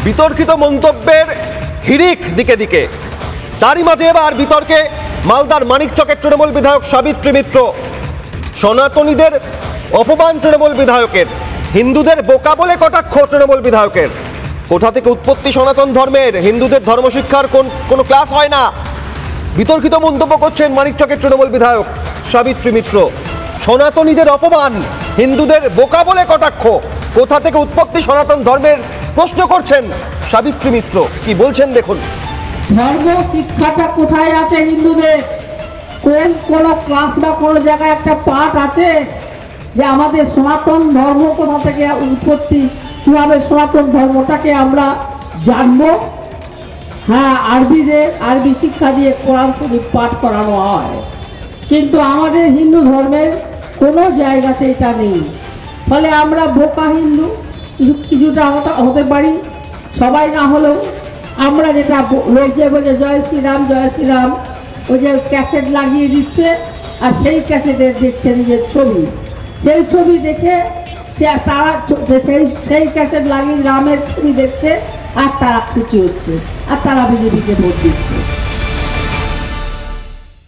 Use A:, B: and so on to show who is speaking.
A: বিতর্কিত মন্তব্যের হিড়িক দিকে দিকে। তারই মাঝে এবার বিতর্কে মালদার মানিকচকের তৃণমূল বিধায়ক সাবিত্রী মিত্র। সনাতনীদের অপমান তৃণমূল বিধায়কের, হিন্দুদের বোকা বলে কটাক্ষ তৃণমূল বিধায়কের। কোথা থেকে উৎপত্তি সনাতন ধর্মের? হিন্দুদের ধর্মশিক্ষার কোনো ক্লাস হয় না। বিতর্কিত মন্তব্য করছেন মানিকচকের তৃণমূল বিধায়ক সাবিত্রী মিত্র। সনাতনীদের অপমান, হিন্দুদের বোকা বলে কটাক্ষ, কোথা থেকে উৎপত্তি সনাতন ধর্মের প্রশ্ন করছেন সাবিত্রী মিত্র। কি বলছেন দেখুন।
B: ধর্ম শিক্ষাটা কোথায় আছে হিন্দুদের? কোন ক্লাস বা কোন জায়গায় একটা পাঠ আছে যে আমাদের সনাতন ধর্ম কোথা থেকে উৎপত্তি, কিভাবে সনাতন ধর্মটাকে আমরা জানবো? হ্যাঁ, আরবি শিক্ষা দিয়ে কোরআন শরীফ পাঠ করানো হয়, কিন্তু আমাদের হিন্দু ধর্মের কোনো জায়গাতে এটা নেই। ফলে আমরা বোকা হিন্দু কিছুটা হতে পারি, সবাই না হলেও। আমরা যেটা লোক যে বলে জয় শ্রীরাম জয় শ্রীরাম, ওই যে ক্যাসেট লাগিয়ে দিচ্ছে আর সেই ক্যাসেটে দেখছে নিজের ছবি, সেই ছবি দেখে তারা সেই ক্যাসেট লাগিয়ে রামের ছবি দেখছে আর তারা খুশি হচ্ছে আর তারা বিজেপিকে ভোট দিচ্ছে।